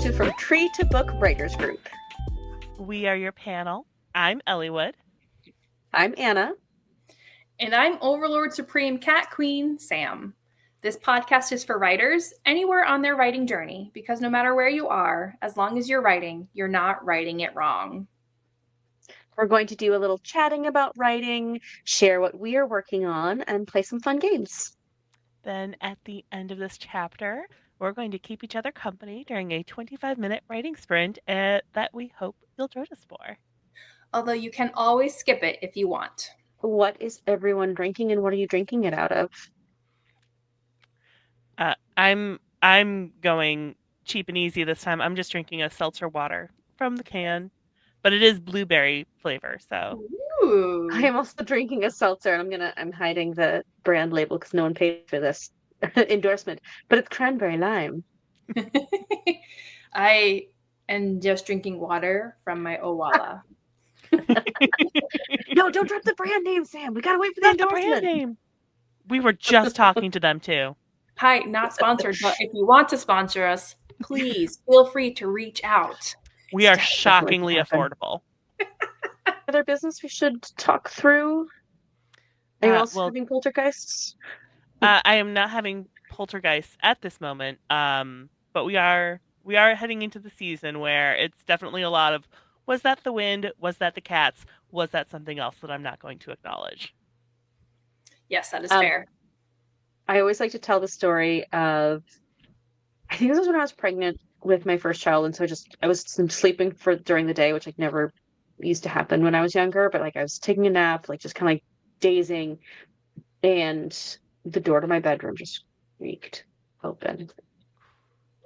to From Tree to Book Writers Group. We are your panel. I'm Eliwood. I'm Anna. And I'm Overlord Supreme Cat Queen, Sam. This podcast is for writers anywhere on their writing journey, because no matter where you are, as long as you're writing, you're not writing it wrong. We're going to do a little chatting about writing, share what we are working on, and play some fun games. Then at the end of this chapter, we're going to keep each other company during a 25-minute writing sprint that we hope you'll join us for. Although you can always skip it if you want. What is everyone drinking, and what are you drinking it out of? I'm going cheap and easy this time. I'm just drinking a seltzer water from the can, but it is blueberry flavor, so. Ooh. I am also drinking a seltzer, and I'm hiding the brand label because no one paid for this endorsement, but it's cranberry lime. I am just drinking water from my Owala. No, don't drop the brand name, Sam. We gotta wait for the endorsement. Brand name. We were just talking to them too. Hi, not sponsored, but if you want to sponsor us, please feel free to reach out. We are shockingly affordable. Other business we should talk through? Anyone else having poltergeists? I am not having poltergeists at this moment, but we are heading into the season where it's definitely a lot of, was that the wind? Was that the cats? Was that something else that I'm not going to acknowledge? Yes, that is fair. I always like to tell the story of, I think this was when I was pregnant with my first child, and so I was sleeping during the day, which never used to happen when I was younger, but I was taking a nap, just kind of dazing, and the door to my bedroom just creaked open.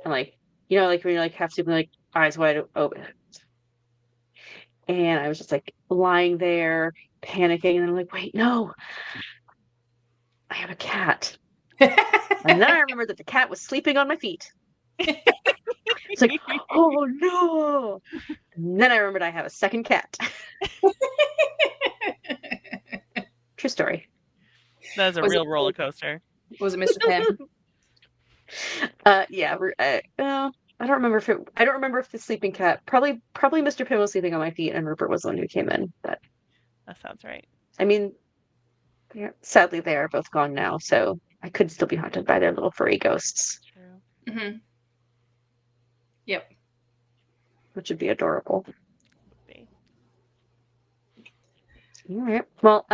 And when you're half sleeping, eyes wide open. And I was just lying there, panicking, and I'm wait, no, I have a cat. And then I remembered that the cat was sleeping on my feet. It's oh no. And then I remembered I have a second cat. True story. That was a real roller coaster. Was it Mr. Pim? Yeah. I don't remember if the sleeping cat, probably Mr. Pim was sleeping on my feet and Rupert was the one who came in. But that sounds right. I mean, sadly they are both gone now, so I could still be haunted by their little furry ghosts. True. Mm-hmm. Yep. Which would be adorable. All right. Well,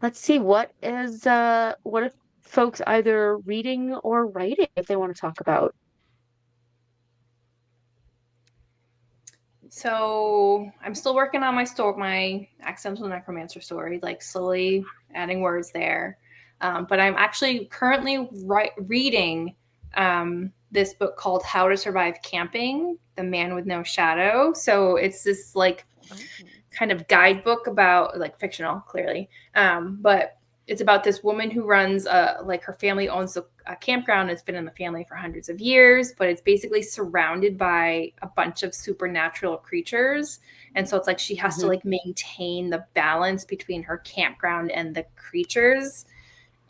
let's see. What if folks either reading or writing if they want to talk about? So I'm still working on my accidental necromancer story, slowly adding words there. But I'm actually currently reading this book called How to Survive Camping, The Man with No Shadow. So it's this kind of guidebook about fictional, clearly. But it's about this woman who runs her family owns a campground. It's been in the family for hundreds of years, but it's basically surrounded by a bunch of supernatural creatures. And so it's she has to maintain the balance between her campground and the creatures.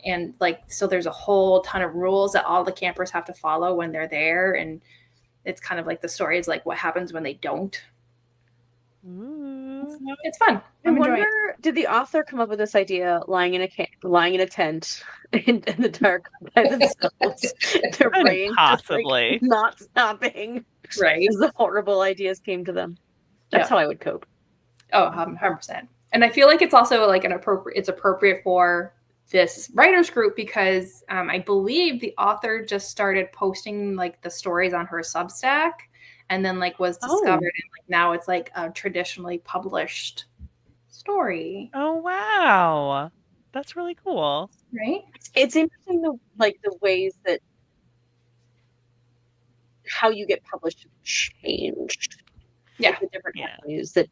And so there's a whole ton of rules that all the campers have to follow when they're there. And it's kind of the story is what happens when they don't. It's fun. I wonder, did the author come up with this idea lying in a tent in the dark by themselves? Their brain possibly just, not stopping. Right. As the horrible ideas came to them. That's how I would cope. Oh, 100%. And I feel it's also it's appropriate for this writers group because I believe the author just started posting the stories on her Substack. And then was discovered and now it's a traditionally published story. Oh wow. That's really cool. Right? It's interesting the ways that how you get published changed. Yeah. The different avenues that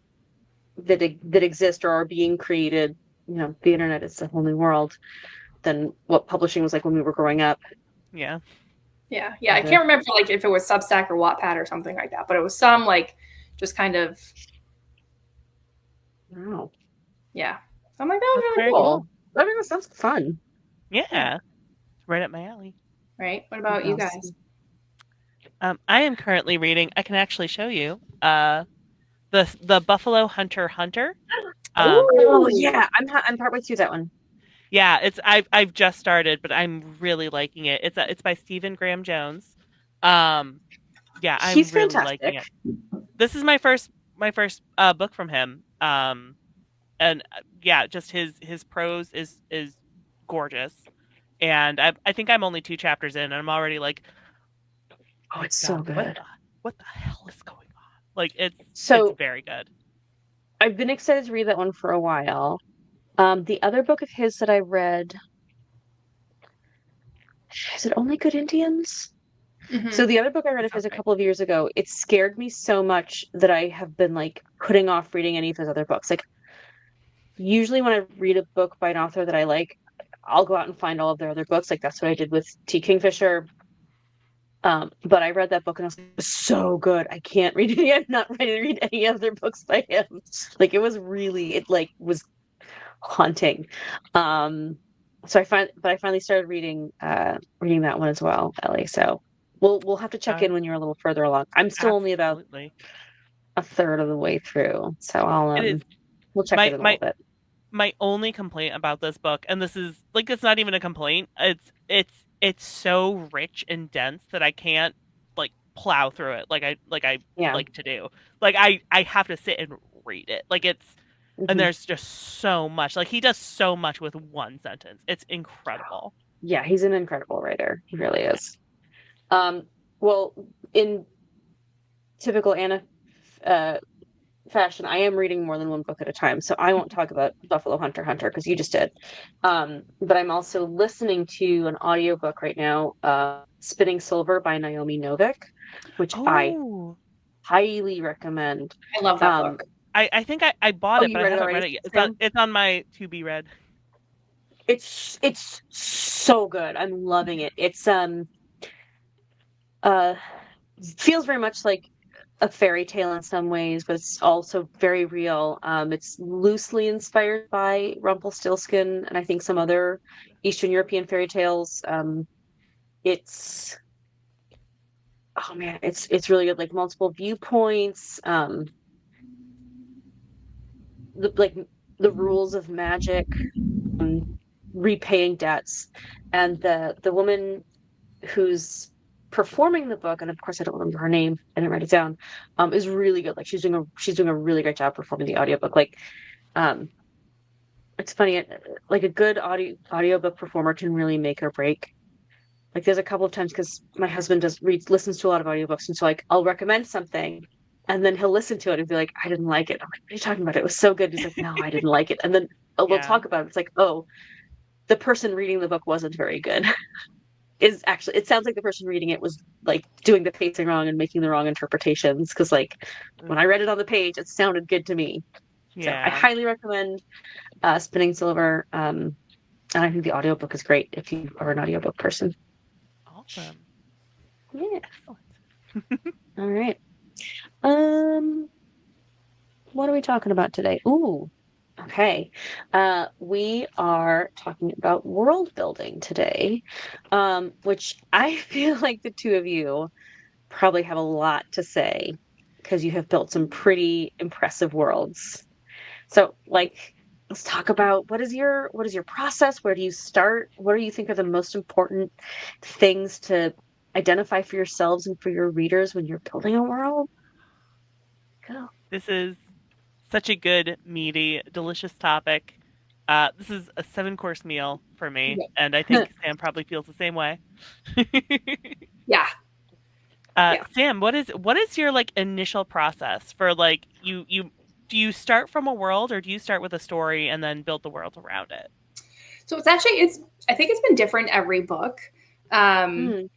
exist or are being created. The internet is a whole new world than what publishing was when we were growing up. Yeah. Yeah. I can't remember if it was Substack or Wattpad or something like that, but it was some just kind of. Wow. Yeah. So I'm that was really cool. I mean, that sounds fun. Yeah. Right up my alley. Right. What about you guys? I am currently reading. I can actually show you. The Buffalo Hunter. Oh Ooh. yeah, I'm partway through that one. Yeah, I've just started, but I'm really liking it. It's by Stephen Graham Jones. Um, yeah, I'm He's really liking fantastic. it. This is my first book from him. And yeah, just his prose is gorgeous. And I think I'm only 2 chapters in, and I'm already like, Oh, my it's so God, good. what the hell is going on? Like it's So very good. I've been excited to read that one for a while. The other book of his that I read, is it Only Good Indians? Mm-hmm. So the other book I read That of his sounds a right. couple of years ago, it scared me so much that I have been like putting off reading any of his other books. Like usually when I read a book by an author that I like, I'll go out and find all of their other books. Like that's what I did with T. Kingfisher. But I read that book and I was like, so good. I can't read any. I'm not ready to read any other books by him. Like it was really, it like was haunting. Um, but I finally started reading that one as well, Ellie. So we'll have to check Uh, in when you're a little further along. I'm still only about Absolutely. a third of the way through, so I'll It is we'll check my in a little my bit. my only complaint about this book, and this is like it's not even a complaint. It's so rich and dense that I can't like plow through it like I Yeah. like to do. Like I have to sit and read it. Like it's and Hmm. there's just so much. Like he does so much with one sentence. It's incredible. Yeah, he's an incredible writer. He really is. Um, well, in typical Anna uh, fashion, I am reading more than one book at a time, so I won't talk about Buffalo Hunter because you just did. But I'm also listening to an audiobook right now, Spinning Silver by Naomi Novik, which I Oh, highly recommend. I love that Um, book. I think I bought oh, it, you but I read it haven't already, read it yet. Sam? It's on my to be read. It's so good. I'm loving it. It's uh feels very much like a fairy tale in some ways, but it's also very real. It's loosely inspired by Rumpelstiltskin and I think some other Eastern European fairy tales. It's oh man, it's really good. Like multiple viewpoints, like the rules of magic, repaying debts, and the woman who's performing the book, and of course I don't remember her name, I didn't write it down, is really good. Like she's doing a really great job performing the audiobook. Like um it's funny, like a good audiobook performer can really make or break. Like there's a couple of times because my husband listens to a lot of audiobooks, and so like I'll recommend something and then he'll listen to it and be like, I didn't like it. I'm like, what are you talking about? It was so good. He's like, no, I didn't like it. And then we'll Yeah. talk about it. It's like, oh, the person reading the book wasn't very good. Is actually it sounds like the person reading it was like doing the pacing wrong and making the wrong interpretations because like when I read it on the page it sounded good to me. So I Yeah. highly recommend Spinning Silver, and I think the audiobook is great if you are an audiobook person. Awesome. Yeah. Excellent. All right. um what are we talking about today? Ooh, okay. We are talking about world building today, which I feel like the two of you probably have a lot to say because you have built some pretty impressive worlds. So, like, let's talk about what is your process? Where do you start? What do you think are the most important things to identify for yourselves and for your readers when you're building a world? Go. This is such a good, meaty, delicious topic. This is a 7 course meal for me, and I think Sam probably feels the same way. Yeah. Yeah. Sam, what is your like initial process for like you do you start from a world or do you start with a story and then build the world around it? So it's I think it's been different every book. Hmm.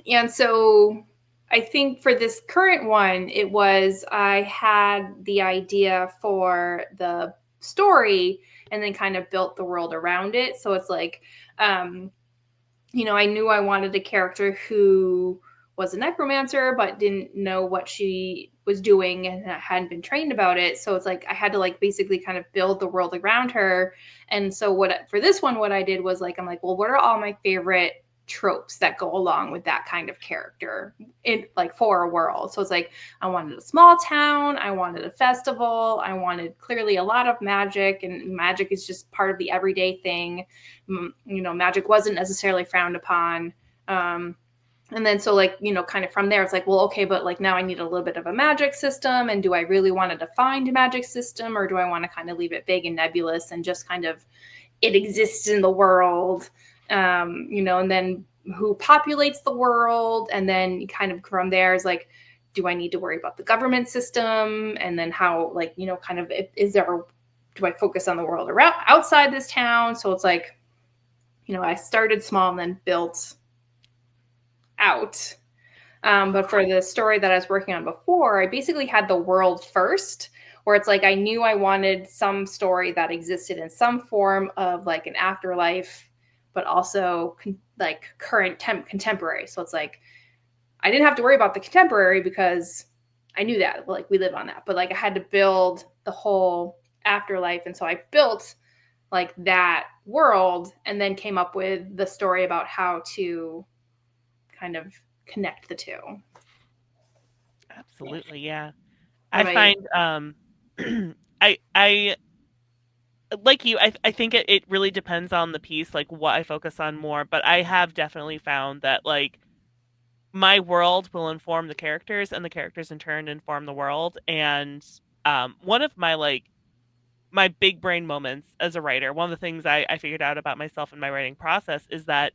And so I think for this current one, it was I had the idea for the story and then kind of built the world around it. So it's like, I knew I wanted a character who was a necromancer, but didn't know what she was doing and hadn't been trained about it. So it's like I had to like basically kind of build the world around her. And so for this one, what I did was like, I'm like, well, what are all my favorite tropes that go along with that kind of character in like for a world. So it's like, I wanted a small town, I wanted a festival, I wanted clearly a lot of magic, and magic is just part of the everyday thing. Magic wasn't necessarily frowned upon. And then so like, kind of from there, it's like, well, okay, but like now I need a little bit of a magic system. And do I really want to define a magic system, or do I want to kind of leave it vague and nebulous and just kind of it exists in the world? And then who populates the world, and then kind of from there is like, do I need to worry about the government system? And then how, like, kind of do I focus on the world around outside this town? So it's like, I started small and then built out. But for the story that I was working on before, I basically had the world first, where it's like I knew I wanted some story that existed in some form of like an afterlife, but also like contemporary. So it's like I didn't have to worry about the contemporary because I knew that, like, we live on that. But like I had to build the whole afterlife, and so I built like that world, and then came up with the story about how to kind of connect the two. Absolutely, yeah. I find I like you, I think it really depends on the piece, like what I focus on more, but I have definitely found that like my world will inform the characters, and the characters in turn inform the world. And one of my big brain moments as a writer, one of the things I figured out about myself in my writing process is that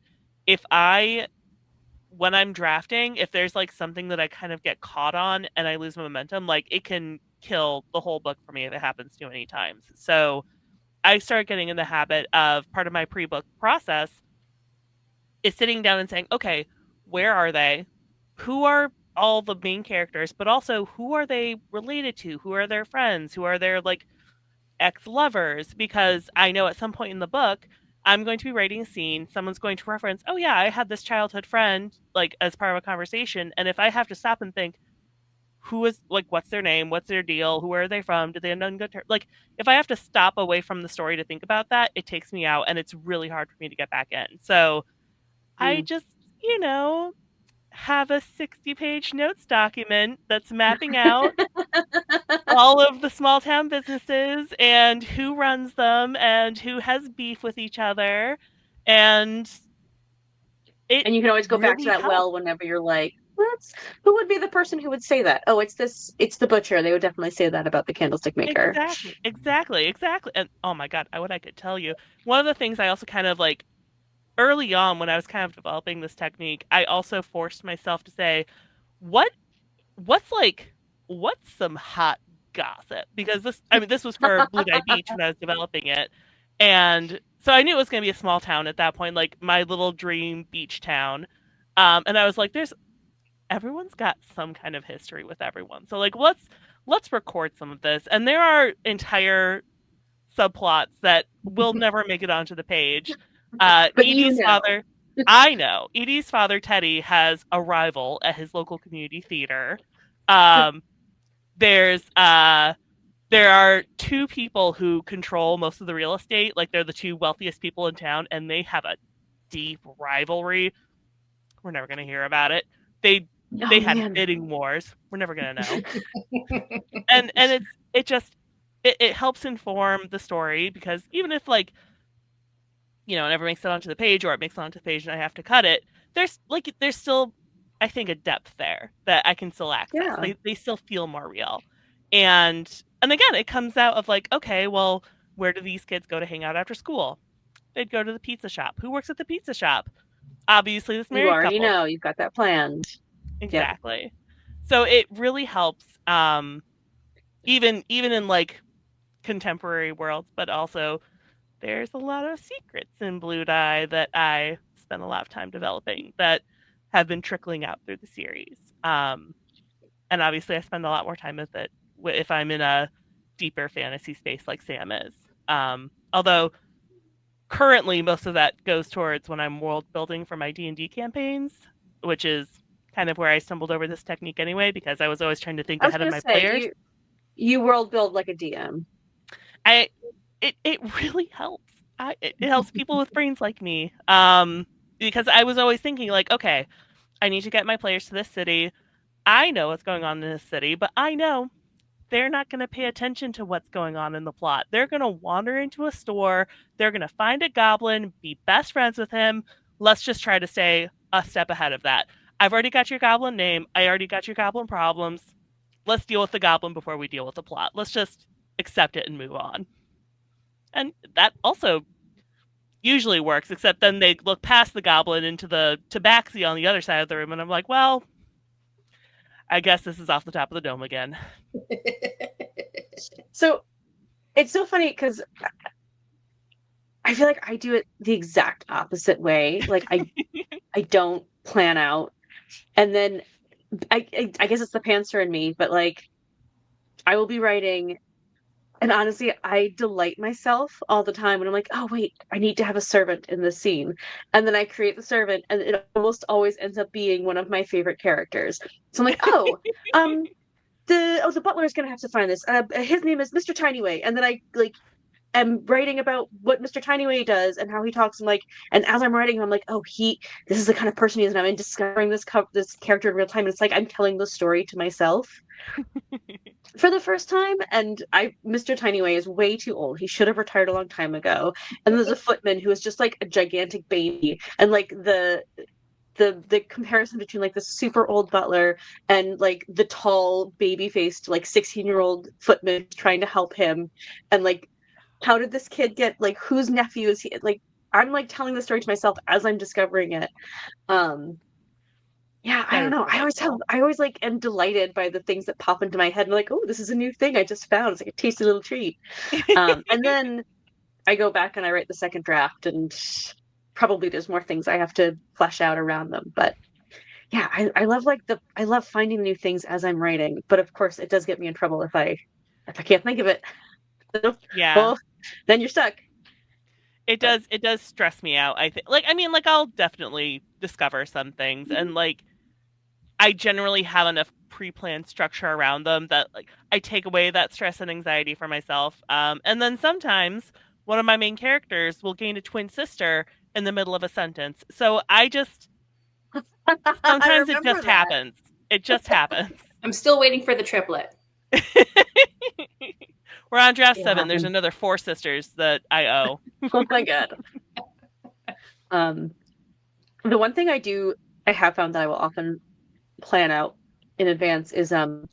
when I'm drafting, if there's like something that I kind of get caught on and I lose momentum, like it can kill the whole book for me if it happens too many times. So I started getting in the habit of, part of my pre-book process is sitting down and saying, okay, where are they? Who are all the main characters, but also who are they related to? Who are their friends? Who are their like ex-lovers? Because I know at some point in the book, I'm going to be writing a scene, someone's going to reference, oh yeah, I had this childhood friend, like as part of a conversation. And if I have to stop and think, who is, like, what's their name? What's their deal? Who are they from? Did they end on good terms? Like, if I have to stop away from the story to think about that, it takes me out, and it's really hard for me to get back in. So I just, have a 60-page notes document that's mapping out all of the small town businesses and who runs them and who has beef with each other. And you can always go back to that helps. well whenever you're like, who would be the person who would say that? Oh, it's the butcher. They would definitely say that about the candlestick maker. Exactly. And oh my God, I could tell you. One of the things I also kind of like early on when I was kind of developing this technique, I also forced myself to say, what's some hot gossip? Because this was for Blue Dye Beach when I was developing it. And so I knew it was going to be a small town at that point, like my little dream beach town. And I was like, everyone's got some kind of history with everyone. So like, let's record some of this. And there are entire subplots that will never make it onto the page. But Edie's father, I know, Edie's father, Teddy, has a rival at his local community theater. There are two people who control most of the real estate. Like, they're the two wealthiest people in town, and they have a deep rivalry. We're never going to hear about it. They had bidding wars. We're never going to know. and it helps inform the story, because even if, like, it never makes it onto the page, or it makes it onto the page and I have to cut it, there's still, I think, a depth there that I can still access. Yeah. They still feel more real. And again, it comes out of like, okay, well, where do these kids go to hang out after school? They'd go to the pizza shop. Who works at the pizza shop? Obviously, this married couple. You already know, you've got that planned. Exactly. Yep. So it really helps, even in like contemporary worlds, but also there's a lot of secrets in Blue Dye that I spent a lot of time developing that have been trickling out through the series. And obviously I spend a lot more time with it if I'm in a deeper fantasy space like Sam is. Although currently most of that goes towards when I'm world building for my D&D campaigns, which is kind of where I stumbled over this technique anyway, because I was always trying to think ahead of my players. You world build like a DM. It really helps. It helps people with brains like me. because I was always thinking like, okay, I need to get my players to this city. I know what's going on in this city, but I know they're not going to pay attention to what's going on in the plot. They're going to wander into a store. They're going to find a goblin, be best friends with him. Let's just try to stay a step ahead of that. I've already got your goblin name. I already got your goblin problems. Let's deal with the goblin before we deal with the plot. Let's just accept it and move on. And that also usually works, except then they look past the goblin into the tabaxi on the other side of the room, and I'm like, well, I guess this is off the top of the dome again. So it's so funny because I feel like I do it the exact opposite way. Like I don't plan out, and then I guess it's the pantser in me, but like I will be writing, and honestly, I delight myself all the time when I'm like, oh wait, I need to have a servant in this scene, and then I create the servant, and it almost always ends up being one of my favorite characters. So I'm like, oh, the butler is gonna have to find this. His name is Mr. Tinyway, and then I like am writing about what Mr. Tinyway does and how he talks, and like, and as I'm writing, I'm like, oh, this is the kind of person he is, and I'm discovering this character in real time. And it's like I'm telling the story to myself for the first time. And Mr. Tinyway is way too old. He should have retired a long time ago. And there's a footman who is just like a gigantic baby, and like the comparison between like the super old butler and like the tall baby faced like 16-year-old footman trying to help him, and like how did this kid get, like, whose nephew is he, like I'm like telling the story to myself as I'm discovering it. Yeah, I don't know. I always like am delighted by the things that pop into my head. I'm like, oh, this is a new thing I just found. It's like a tasty little treat. And then I go back and I write the second draft, and probably there's more things I have to flesh out around them. But yeah, I love I love finding new things as I'm writing. But of course, it does get me in trouble if I can't think of it. Yeah. Well, then you're stuck. It does stress me out. I think, like, I mean, like, I'll definitely discover some things, and like I generally have enough pre-planned structure around them that like I take away that stress and anxiety for myself. And then sometimes one of my main characters will gain a twin sister in the middle of a sentence. So I just sometimes it just happens. It just happens. I'm still waiting for the triplet. We're on draft 7. There's another 4 sisters that I owe. Oh my god. The one thing I have found that I will often plan out in advance is room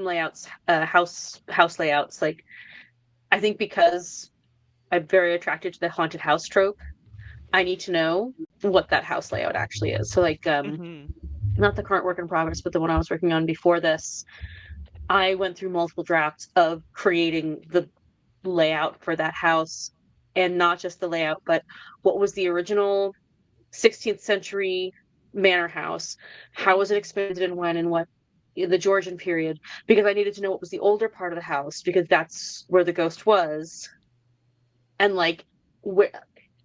layouts, house layouts. Like, I think because I'm very attracted to the haunted house trope, I need to know what that house layout actually is. So like not the current work in progress, but the one I was working on before this, I went through multiple drafts of creating the layout for that house, and not just the layout, but what was the original 16th century manor house, how was it expanded and when, and what the Georgian period, because I needed to know what was the older part of the house, because that's where the ghost was, and like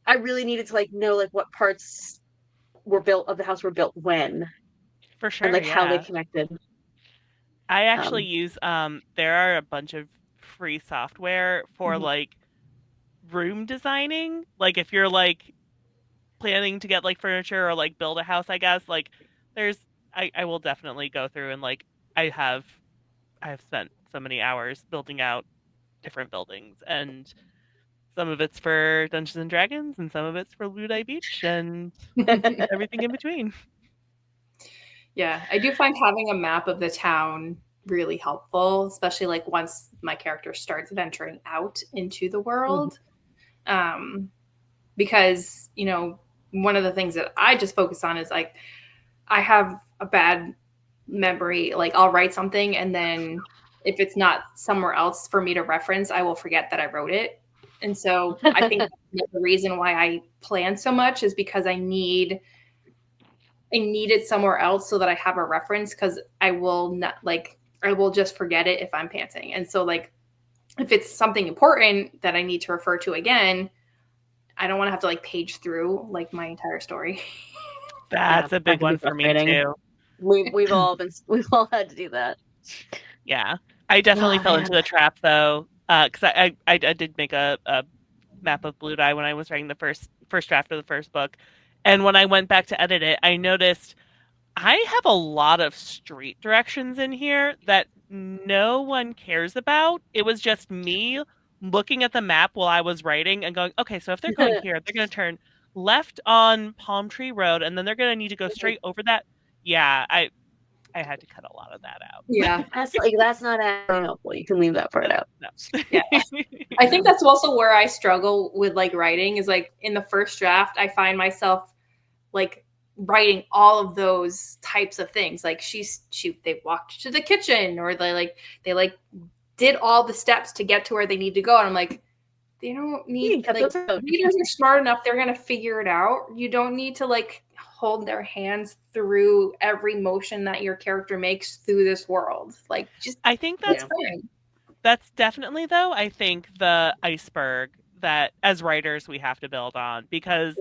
I really needed to like know like what parts of the house were built when, for sure, and like how they connected. I actually use there are a bunch of free software for like room designing. Like if you're like planning to get like furniture or like build a house, I guess, like I will definitely go through and like I have spent so many hours building out different buildings, and some of it's for Dungeons and Dragons and some of it's for Ludi Beach and everything in between. Yeah, I do find having a map of the town really helpful, especially like once my character starts venturing out into the world. Because, you know, one of the things that I just focus on is like, I have a bad memory. Like I'll write something, and then if it's not somewhere else for me to reference, I will forget that I wrote it. And so I think the reason why I plan so much is because I need it somewhere else so that I have a reference, because I will just forget it if I'm pantsing. And so like if it's something important that I need to refer to again, I don't want to have to like page through like my entire story. That's a big one for me too. We've all had to do that. Yeah, I definitely fell into the trap though, because I did make a map of Blue Dye when I was writing the first first draft of the first book. And when I went back to edit it, I noticed I have a lot of street directions in here that no one cares about. It was just me looking at the map while I was writing and going, okay, so if they're going here, they're going to turn left on Palm Tree Road, and then they're going to need to go straight over that. Yeah, I had to cut a lot of that out. Yeah. That's not helpful. You can leave that part out. No. Yeah. I think that's also where I struggle with like writing is like in the first draft, I find myself like writing all of those types of things. Like they walked to the kitchen, or they did all the steps to get to where they need to go. And I'm like, they don't need, like, readers are smart enough. They're going to figure it out. You don't need to like hold their hands through every motion that your character makes through this world. Like, just, I think that's definitely, though, I think the iceberg that as writers we have to build on, because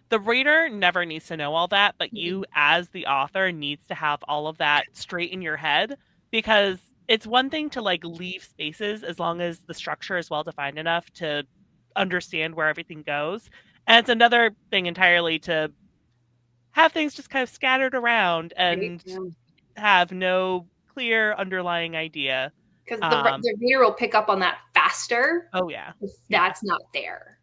the reader never needs to know all that, but you as the author needs to have all of that straight in your head, because it's one thing to like leave spaces as long as the structure is well defined enough to understand where everything goes. And it's another thing entirely to have things just kind of scattered around and have no clear underlying idea. Because the reader will pick up on that faster. Oh, yeah. If that's not there.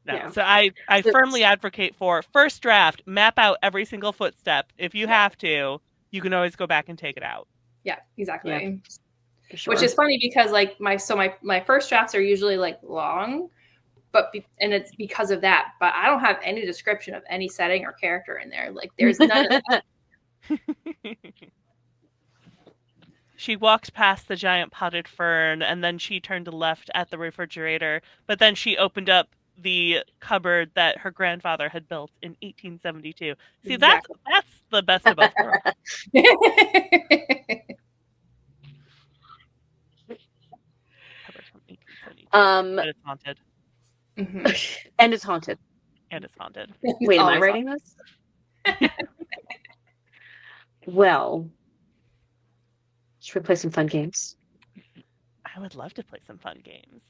No. Yeah. So I firmly advocate for first draft, map out every single footstep. If you have to, you can always go back and take it out. Yeah, exactly. Yeah, sure. Which is funny because like my first drafts are usually like long, and it's because of that. But I don't have any description of any setting or character in there. Like there's none of that. She walked past the giant potted fern, and then she turned left at the refrigerator. But then she opened up the cupboard that her grandfather had built in 1872. See, exactly. That's the best of both worlds. And it's haunted. Mm-hmm. And it's haunted. And it's haunted. Wait, am I writing this? Well, should we play some fun games? I would love to play some fun games.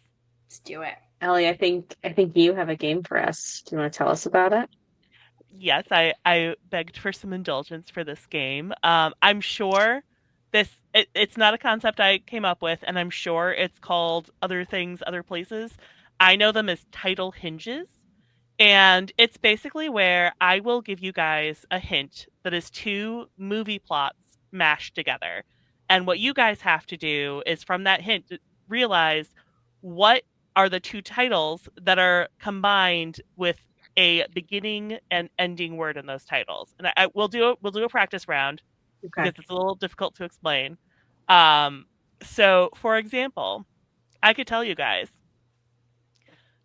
Let's do it. Ellie, I think you have a game for us. Do you want to tell us about it? Yes, I begged for some indulgence for this game. I'm sure it's not a concept I came up with, and I'm sure it's called other things, other places. I know them as title hinges, and it's basically where I will give you guys a hint that is two movie plots mashed together. And what you guys have to do is from that hint, realize what are the two titles that are combined with a beginning and ending word in those titles. And we'll do a practice round because it's a little difficult to explain. So, for example, I could tell you guys,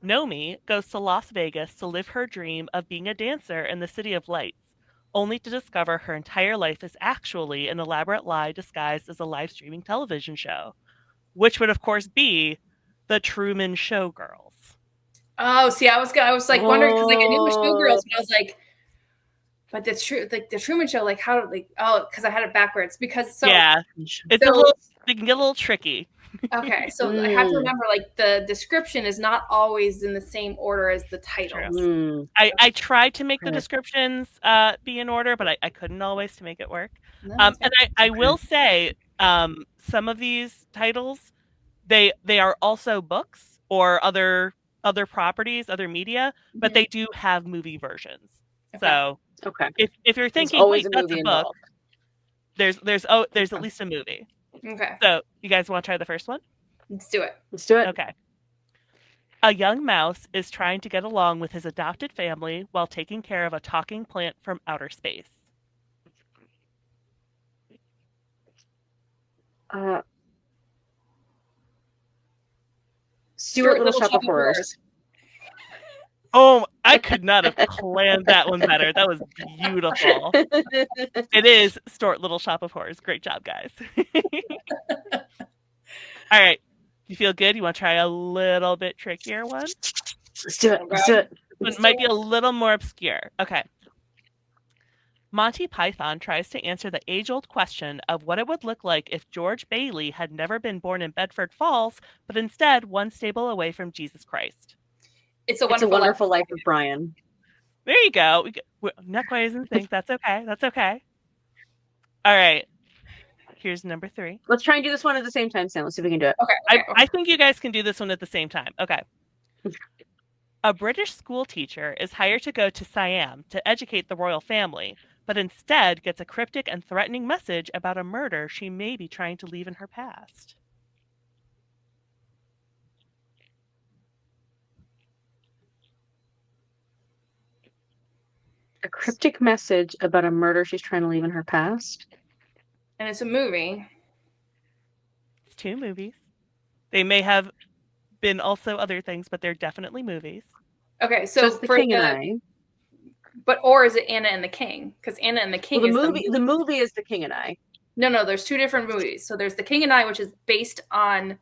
Nomi goes to Las Vegas to live her dream of being a dancer in the City of Lights, only to discover her entire life is actually an elaborate lie disguised as a live streaming television show, which would, of course, be The Truman Show Girls. Oh, see, I was like wondering because like I knew it was Showgirls, but I was like, but the Truman Show, like how because I had it backwards because it can get a little tricky. Okay, so I have to remember like the description is not always in the same order as the titles. I tried to make the descriptions be in order, but I couldn't always to make it work. And I will say some of these titles they are also books or other properties, other media, but they do have movie versions. Okay. So if you're thinking, wait, that's a book, there's at least a movie. Okay. So you guys want to try the first one? Let's do it. Okay. A young mouse is trying to get along with his adopted family while taking care of a talking plant from outer space. Stuart Little Shop of Horrors. Oh, I could not have planned that one better. That was beautiful. It is Stuart Little Shop of Horrors. Great job, guys. All right. You feel good? You want to try a little bit trickier one? Let's do it. It might be a little more obscure. Okay. Monty Python tries to answer the age-old question of what it would look like if George Bailey had never been born in Bedford Falls, but instead one stable away from Jesus Christ. It's a It's a Wonderful Wonderful Life of Brian. There you go. Not quite as in sync. That's okay. That's okay. All right. Here's number 3. Let's try and do this one at the same time, Sam. Let's see if we can do it. Okay. I think you guys can do this one at the same time. Okay. A British school teacher is hired to go to Siam to educate the royal family, but instead gets a cryptic and threatening message about a murder she may be trying to leave in her past. A cryptic message about a murder she's trying to leave in her past. And it's a movie. It's 2 movies. They may have been also other things, but they're definitely movies. Okay, so it's The King and I. Or is it Anna and the King? Because Anna and the King is the movie is The King and I. No, there's 2 different movies. So there's The King and I, which is based on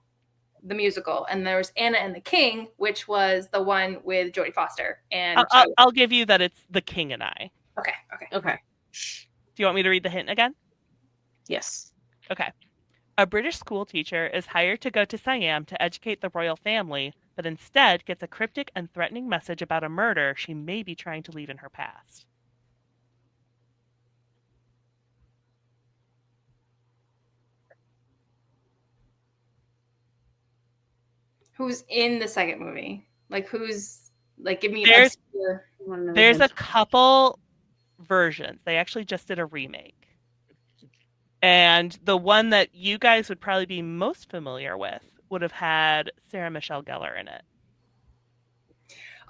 the musical, and there's Anna and the King, which was the one with Jodie Foster. And I'll give you that it's The King and I. Okay. Do you want me to read the hint again? Yes. Okay. A British school teacher is hired to go to Siam to educate the royal family, but instead gets a cryptic and threatening message about a murder she may be trying to leave in her past. Who's in the second movie? Give me There's a couple versions. They actually just did a remake. And the one that you guys would probably be most familiar with would have had Sarah Michelle Gellar in it.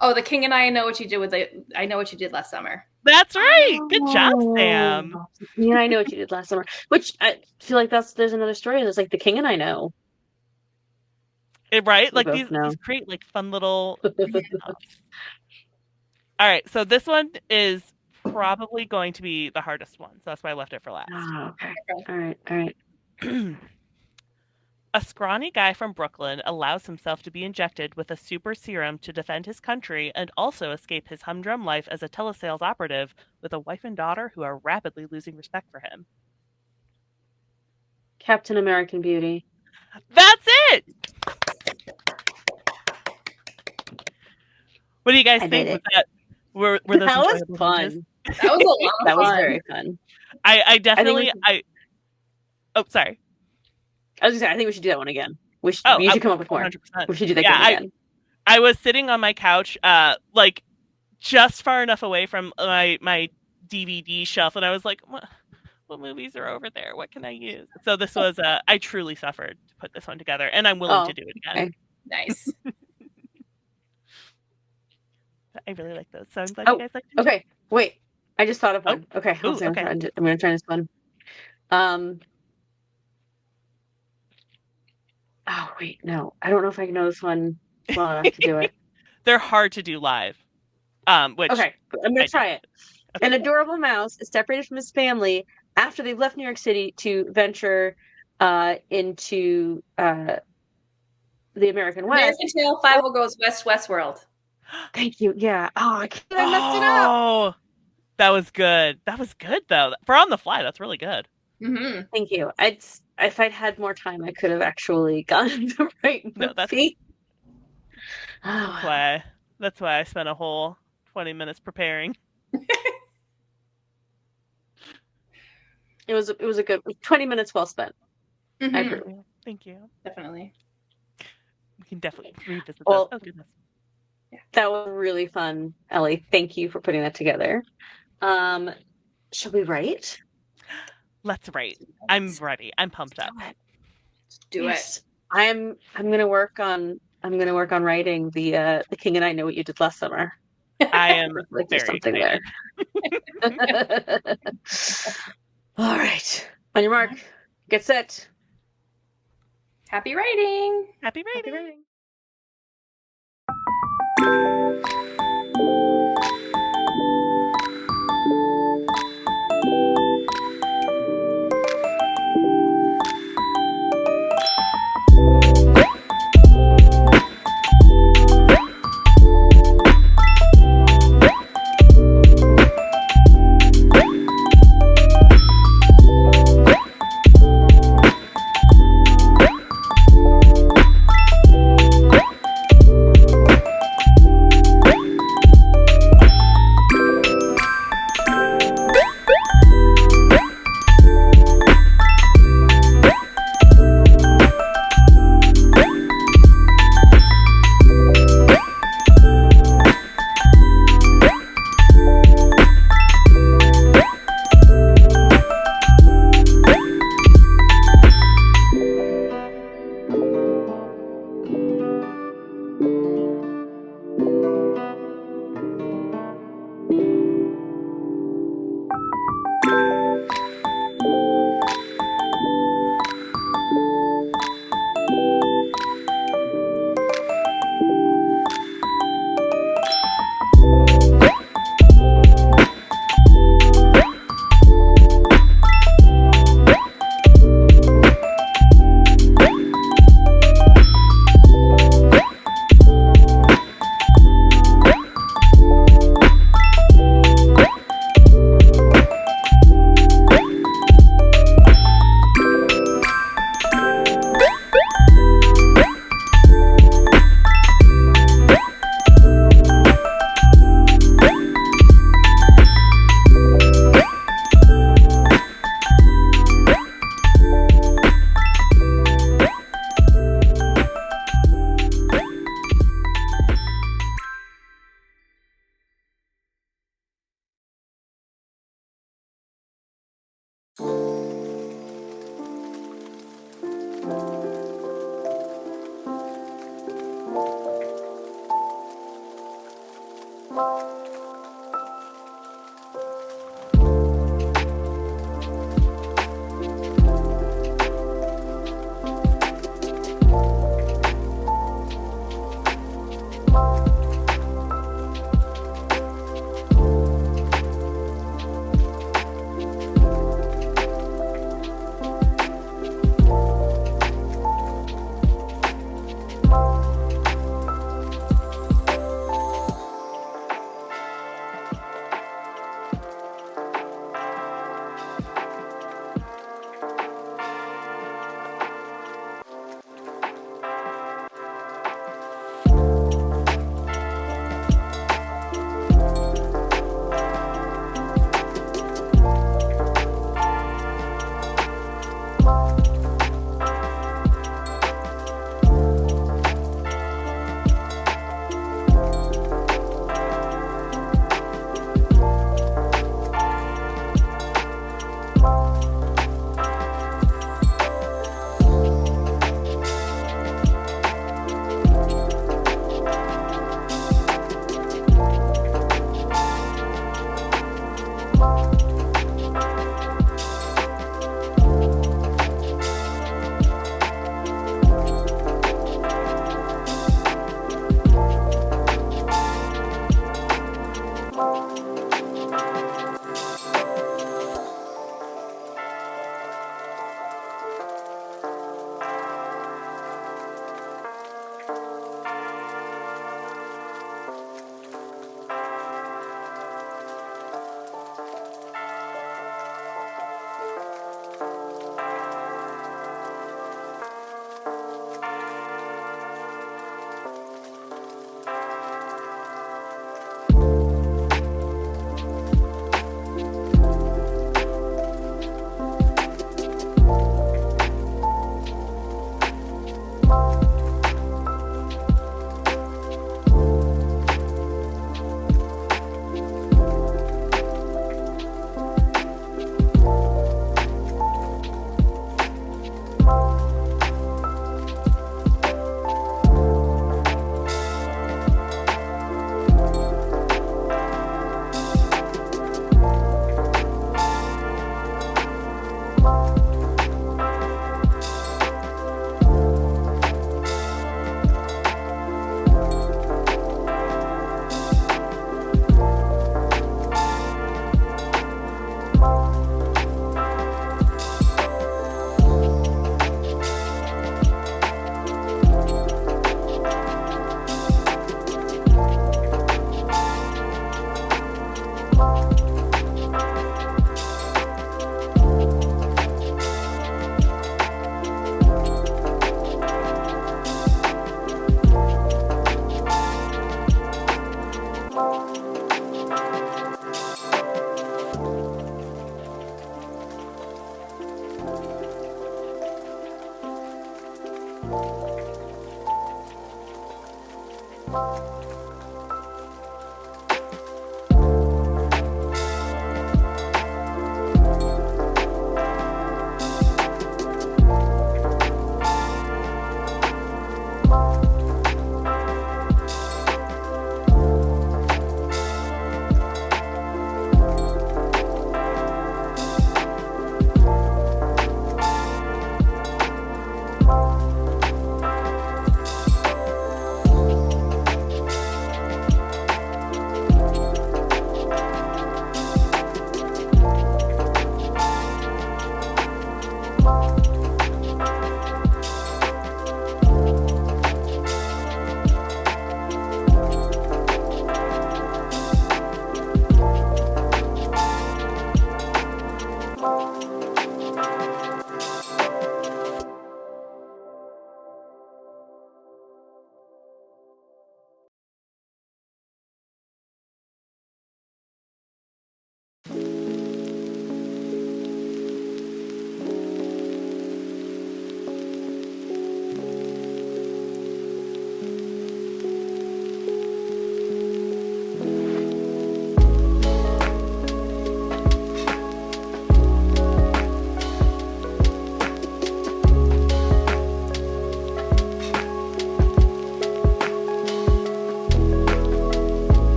Oh, The King and I Know What You Did I Know What You Did Last Summer. That's right. Good job, Sam. Yeah, I Know What You Did Last Summer. Which I feel like there's another story that's like The King and I Know. Right? Like these create like fun little All right, so this one is probably going to be the hardest one, so that's why I left it for last. Oh, okay. All right. A scrawny guy from Brooklyn allows himself to be injected with a super serum to defend his country and also escape his humdrum life as a telesales operative with a wife and daughter who are rapidly losing respect for him. Captain American Beauty. That's it! What do you guys think? Were those that was fun. That was a lot of fun. That was very fun. I definitely oh, sorry. I was gonna say, I think we should do that one again. You should come up with more. 100%. We should do that again. I was sitting on my couch, like just far enough away from my DVD shelf, and I was like, what movies are over there? What can I use? So this was I truly suffered to put this one together, and I'm willing to do it again. Okay. Nice. I really like those. So I'm glad you guys like them. Okay, wait. I just thought of one. Okay, Ooh, okay. I'm going to try this one. Oh, wait, no. I don't know if I can know this one well enough to do it. They're hard to do live. Okay, I'm going to try it. Okay. An adorable mouse is separated from his family after they've left New York City to venture into the American West. American Tail, 5 goes west, Westworld. Thank you. Yeah. Oh, I messed it up. Oh, that was good. That was good, though. For On the Fly, that's really good. Mm-hmm. Thank you. If I'd had more time, I could have actually gotten the right movie. That's why I spent a whole 20 minutes preparing. It was a good 20 minutes well spent. Mm-hmm. I agree. Thank you. Definitely. We can definitely revisit this. Well, oh, goodness. Yeah. That was really fun, Ellie. Thank you for putting that together. Shall we write? Let's write. I'm ready. I'm pumped up. Let's do it. I'm gonna work on writing the King and I Know What You Did Last Summer. I am like very something excited. There. All right. On your mark. Get set. Happy writing. Happy writing. Happy writing.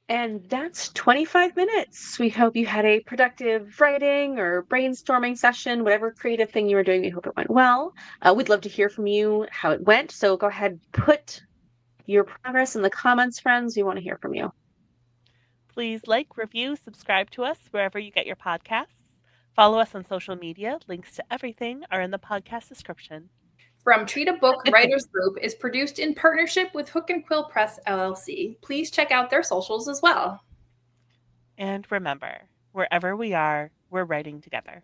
And that's 25 minutes. We hope you had a productive writing or brainstorming session, whatever creative thing you were doing. We hope it went well. We'd love to hear from you how it went. So go ahead, put your progress in the comments, friends. We want to hear from you. Please like, review, subscribe to us wherever you get your podcasts. Follow us on social media. Links to everything are in the podcast description. From Treat a Book Writers Group is produced in partnership with Hook and Quill Press, LLC. Please check out their socials as well. And remember, wherever we are, we're writing together.